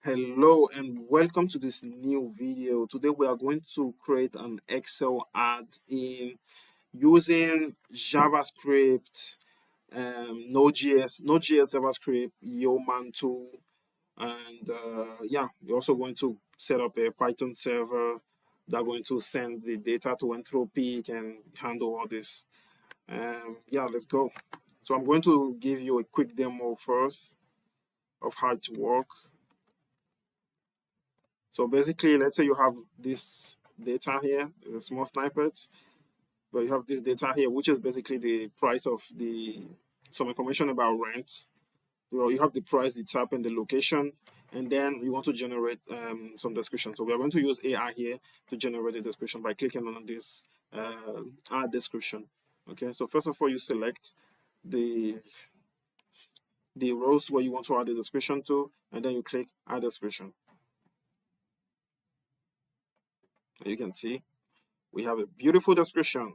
Hello and welcome to this new video. Today we are going to create an Excel add-in using JavaScript, Node.js, JavaScript, Yeoman tool, and yeah, we're also going to set up a Python server that's going to send the data to Anthropic and handle all this. Yeah, let's go. So I'm going to give you a quick demo first of how it works. So basically, let's say you have this data here, a small snippet, but you have this data here, which is basically the price of some information about rent. You have the price, the type, and the location, and then you want to generate some description. So we are going to use AI here to generate the description by clicking on this add description. Okay, so first of all, you select the the rows where you want to add the description to, and then you click add description. And you can see we have a beautiful description.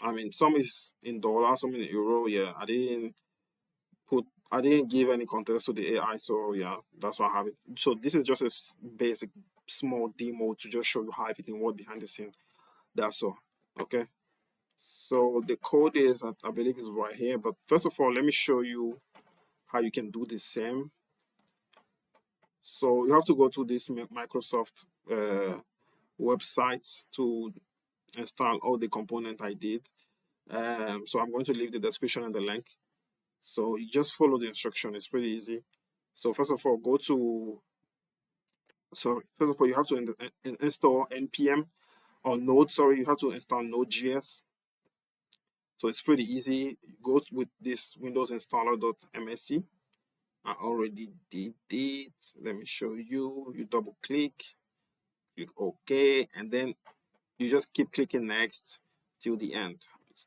I mean, some is in dollars, some in euro. Yeah, I didn't give any context to the AI, so yeah, that's why I have it. So this is just a basic small demo to just show you how everything works behind the scene. That's all. Okay. So the code is, I believe, is right here. But first of all, let me show you how you can do the same. So you have to go to this Microsoft website to install all the component I did. So I'm going to leave the description and the link. So you just follow the instruction. It's pretty easy. So first of all, first of all, you have to install npm or Node. Sorry, you have to install Node.js. So it's pretty easy. Go with this Windows installer.msc. I already did it. Let me show you. You double click OK, and then you just keep clicking next till the end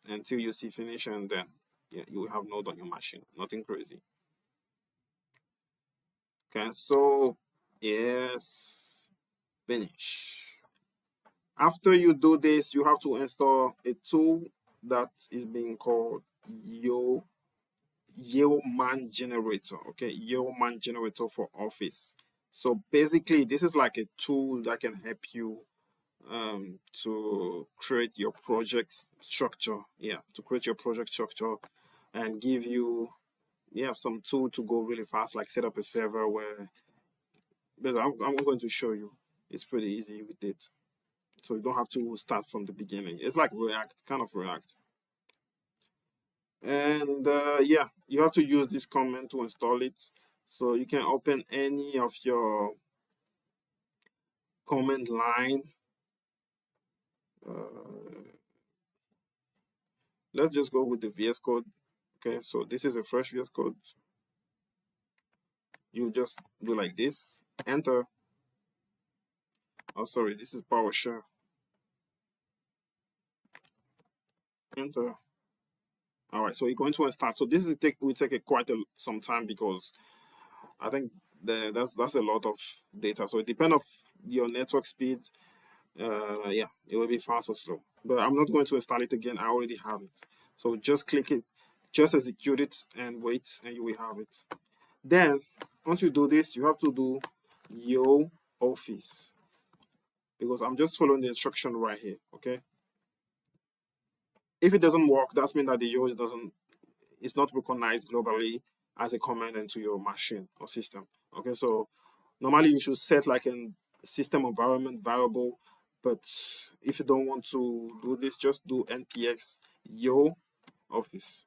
until you see finish, and then yeah, you will have Node on your machine. Nothing crazy. Okay, so yes, finish. After you do this, you have to install a tool that is being called Yeoman Generator. Okay, Yeoman Generator for Office. So basically, this is like a tool that can help you to create your project structure. Yeah, to create your project structure and give you some tool to go really fast, like set up a server where. But I'm going to show you. It's pretty easy with it. So you don't have to start from the beginning. It's like React, kind of React. And yeah, you have to use this command to install it. So you can open any of your command line. Let's just go with the VS Code. Okay, so this is a fresh VS Code. You just do like this, enter. Oh, sorry, this is PowerShell. Enter. All right, so you're going to start. So this will take some time because I think that's a lot of data. So it depends on your network speed. Yeah, it will be fast or slow. But I'm not going to install it again. I already have it. So just click it, just execute it and wait, and you will have it. Then once you do this, you have to do Yo Office because I'm just following the instruction right here. Okay. If it doesn't work, that means that the Yo it's not recognized globally as a command into your machine or system. Okay, so normally you should set like a system environment variable, but if you don't want to do this, just do npx yo office.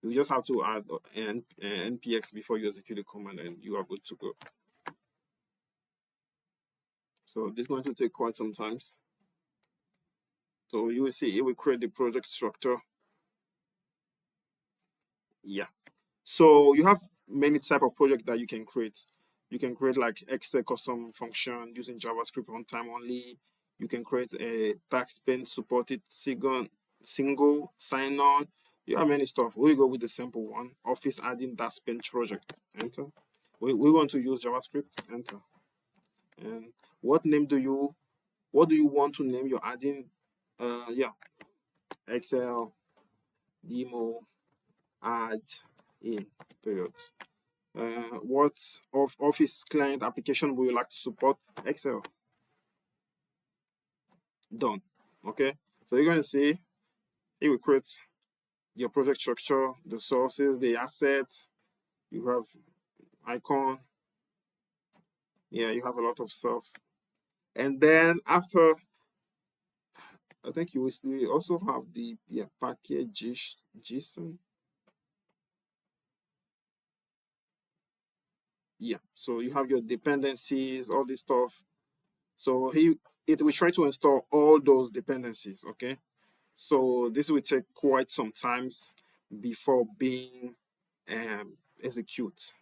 You just have to add npx before you execute the command and you are good to go. So this is going to take quite some time. So you will see it will create the project structure. Yeah. So you have many type of project that you can create. You can create like Excel custom function using JavaScript runtime only. You can create a tax pen supported single sign-on. You have many stuff. We go with the simple one. Office add-in tax pen project. Enter. We want to use JavaScript. Enter. And what do you want to name your add-in? Yeah, Excel demo add in period. What of Office client application would you like to support? Excel. Done. Okay, so you're going to see it will create your project structure, the sources, the assets. You have icon. Yeah, you have a lot of stuff. And then after, I think you will also have the package JSON. Yeah, so you have your dependencies, all this stuff. So it will try to install all those dependencies. Okay, so this will take quite some times before being execute.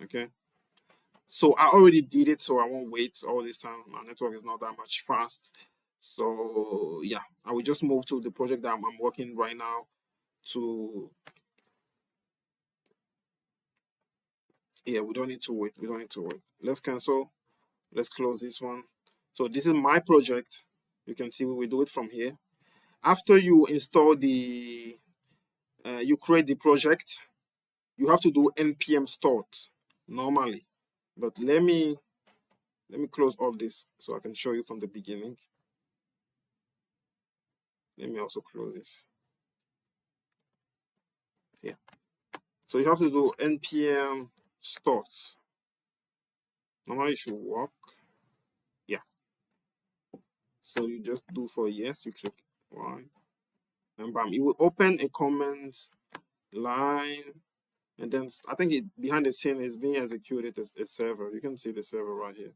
Okay, so I already did it, so I won't wait all this time. My network is not that much fast. So yeah, I will just move to the project that I'm working right now to, yeah, we don't need to wait. We don't need to wait. Let's cancel. Let's close this one. So this is my project. You can see we will do it from here. After you install the, you create the project, you have to do npm start normally. But let me close all this so I can show you from the beginning. Let me also close this. Yeah. So you have to do npm start. Normally it should work. Yeah. So you just do for yes, you click Y, and bam, it will open a comment line, and then I think it behind the scene is being executed as a server. You can see the server right here.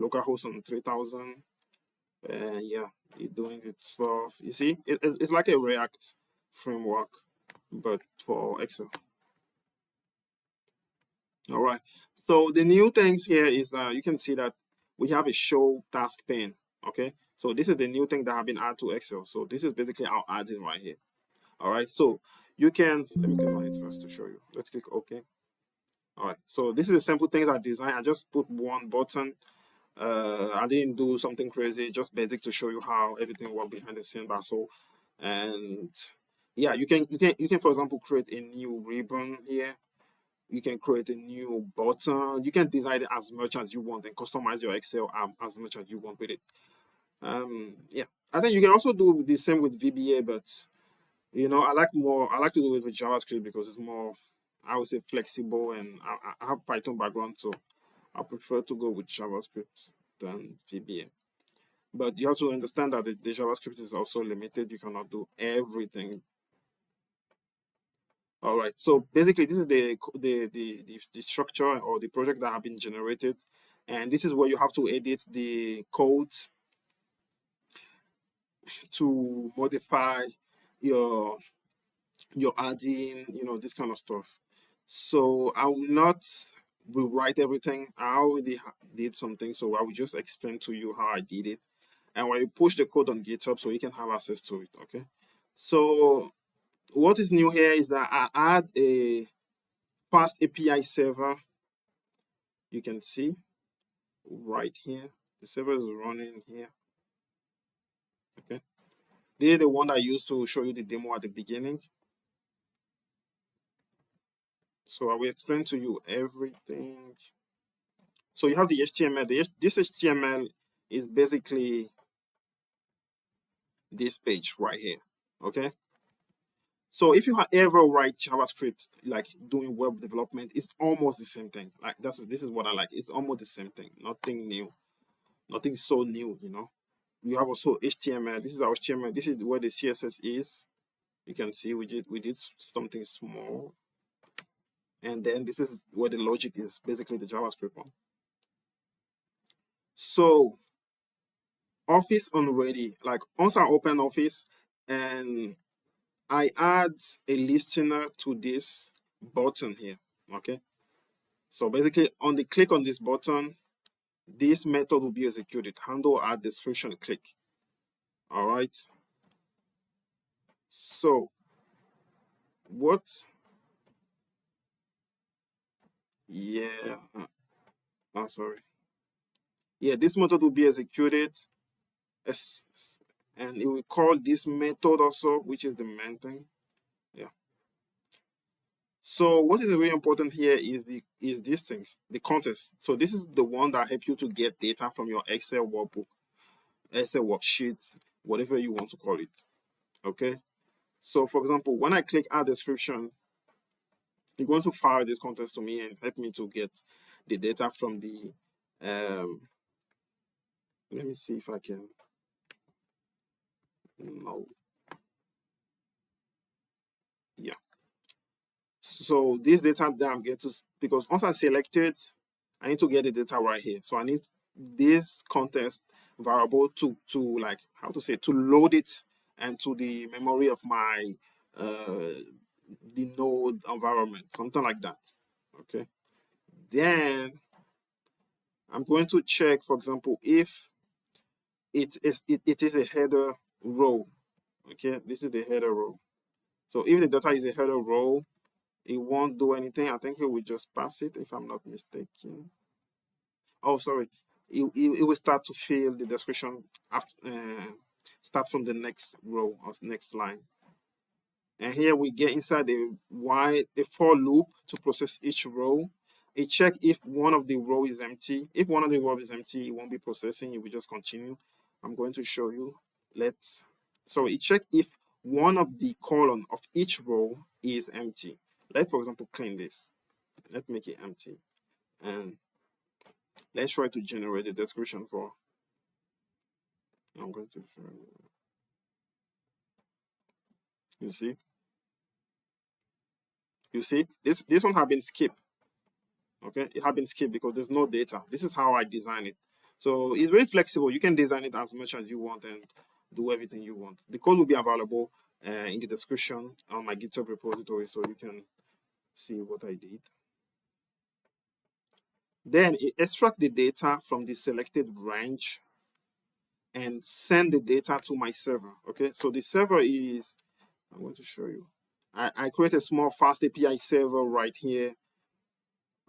Localhost on 3000. Yeah, it's doing its stuff. You see, it's like a React framework, but for Excel. All right. So the new things here is that you can see that we have a show task pane. Okay. So this is the new thing that have been added to Excel. So this is basically our add-in right here. All right. So you can, let me click on it first to show you. Let's click OK. All right. So this is the simple things I designed. I just put one button. I didn't do something crazy, just basic to show you how everything works behind the scene. That's all. And yeah, you can for example create a new ribbon here. You can create a new button. You can design it as much as you want and customize your Excel as much as you want with it. Yeah, I think you can also do the same with VBA, but you know, I like to do it with JavaScript because it's more, I would say, flexible, and I have Python background, so I prefer to go with JavaScript than VBA. But you have to understand that the JavaScript is also limited. You cannot do everything. All right. So basically, this is the structure or the project that have been generated, and this is where you have to edit the code to modify your add-in, you know, this kind of stuff. So I will not rewrite everything. I already did something, so I will just explain to you how I did it. And when you push the code on GitHub, so you can have access to it. Okay. So what is new here is that I add a fast API server. You can see right here, the server is running here. Okay. This is the one I used to show you the demo at the beginning. So I will explain to you everything. So you have the HTML. This HTML is basically this page right here. Okay. So if you ever write JavaScript, like doing web development, it's almost the same thing. Like this is what I like. It's almost the same thing. Nothing new. Nothing so new, you know. We have also HTML. This is our HTML. This is where the CSS is. You can see we did something small. And then this is where the logic is, basically the JavaScript one. So Office already, like once I open Office and I add a listener to this button here. Okay. So basically on the click on this button, this method will be executed. Handle add description click. All right. So what? Yeah. I'm sorry. Yeah, this method will be executed, and it will call this method also, which is the main thing. Yeah. So what is really important here is these things, the context. So this is the one that help you to get data from your Excel workbook, Excel worksheet, whatever you want to call it. Okay. So for example, when I click add description, you're going to fire this context to me and help me to get the data from the let me see if I can. No. Yeah. So this data that I'm getting to, because once I select it, I need to get the data right here. So I need this context variable to like, how to say, to load it and to the memory of my the node environment, something like that. Okay. Then I'm going to check, for example, if it is a header row. Okay, this is the header row. So if the data is a header row, it won't do anything. I think it will just pass it if I'm not mistaken. Oh, sorry. It will start to fill the description after, start from the next row or next line. And here we get inside the for loop to process each row. It check if one of the row is empty. If one of the row is empty, it won't be processing. It will just continue. I'm going to show you. So it check if one of the column of each row is empty. Let's, for example, clean this. Let's make it empty. And let's try to generate a description for. I'm going to show you. You see? You see? This one have been skipped. Okay, it has been skipped because there's no data. This is how I design it. So it's very flexible. You can design it as much as you want and do everything you want. The code will be available in the description on my GitHub repository, so you can see what I did. Then it extract the data from the selected range and send the data to my server. Okay, so the server is, I'm going to show you. I create a small fast API server right here.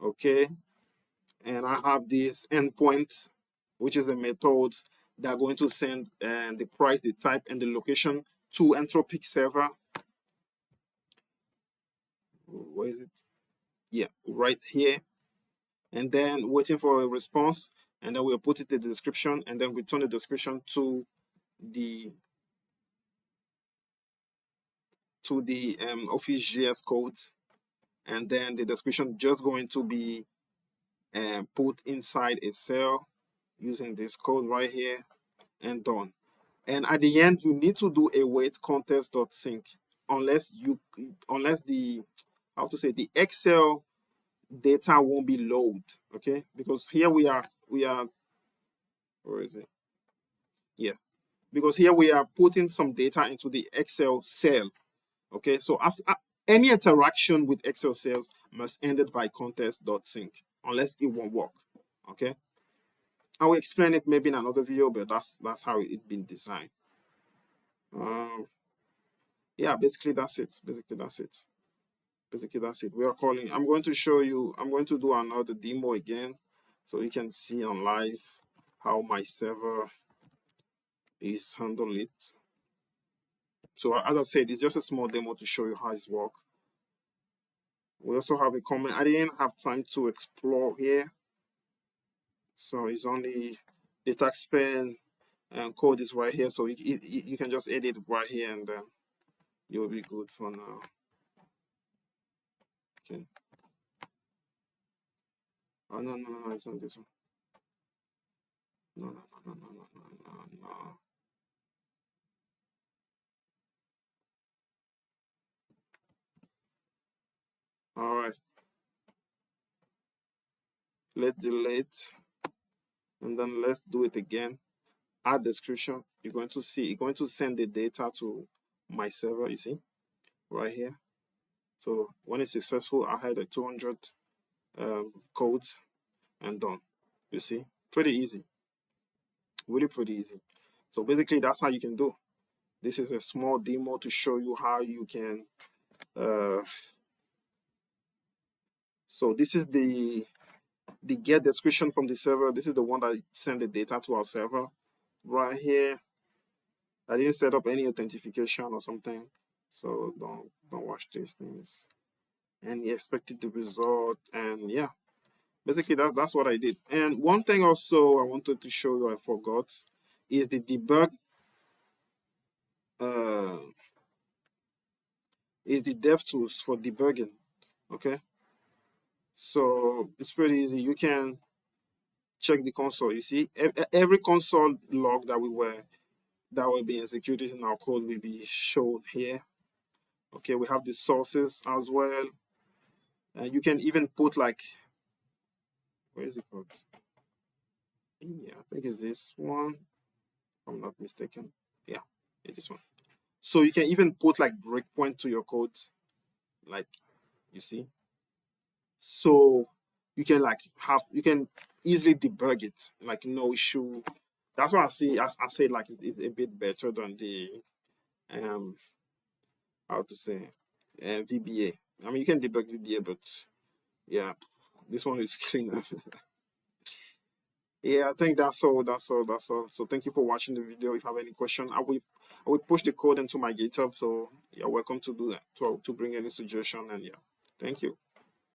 Okay, and I have this endpoint, which is a method that are going to send the price, the type, and the location to anthropic server. Where is it? Yeah, right here. And then waiting for a response, and then we'll put it in the description, and then return the description to the Office.js code, and then the description just going to be put inside a cell using this code right here, and done. And at the end, you need to do a wait context.sync unless the, how to say, the Excel data won't be load. Okay, because here we are where is it? Yeah, because here we are putting some data into the Excel cell. Okay, so after any interaction with Excel cells must end it by context.sync unless it won't work. Okay, I will explain it maybe in another video, but that's how it's been designed. Yeah, basically that's it. Basically that's it. We are calling. I'm going to show you. I'm going to do another demo again, so you can see on live how my server is handling it. So as I said, it's just a small demo to show you how it's work. We also have a comment. I didn't have time to explore here, so it's only the taxpayer and code is right here. So you can just edit right here, and then you'll be good for now. Okay. Oh no, it's not this one. No. All right. Let's delete, and then let's do it again. Add description. You're going to see, you're going to send the data to my server, you see, right here. So when it's successful, I had a 200 codes and done. You see, pretty easy, really pretty easy. So basically, that's how you can do. This is a small demo to show you how you can. So this is the get description from the server. This is the one that send the data to our server. Right here, I didn't set up any authentication or something, so don't watch these things. and he expected the result, and yeah, basically that's what I did. And one thing also I wanted to show you I forgot is the debug uh is the dev tools for debugging. Okay, so it's pretty easy. You can check the console. You see, every console log that will be executed in our code will be shown here. Okay, we have the sources as well, and you can even put like, where is it called? Yeah, I think it's this one, if I'm not mistaken. Yeah, it's this one. So you can even put like breakpoint to your code, like, you see. So you can like you can easily debug it, like no issue. That's why I see, as I say, like it's a bit better than the um how to say VBA. I mean, you can debug VBA, but yeah, this one is cleaner. Yeah, I think that's all. That's all. So thank you for watching the video. If you have any question, I will push the code into my GitHub. So you're welcome to do that, to bring any suggestion. And yeah, thank you.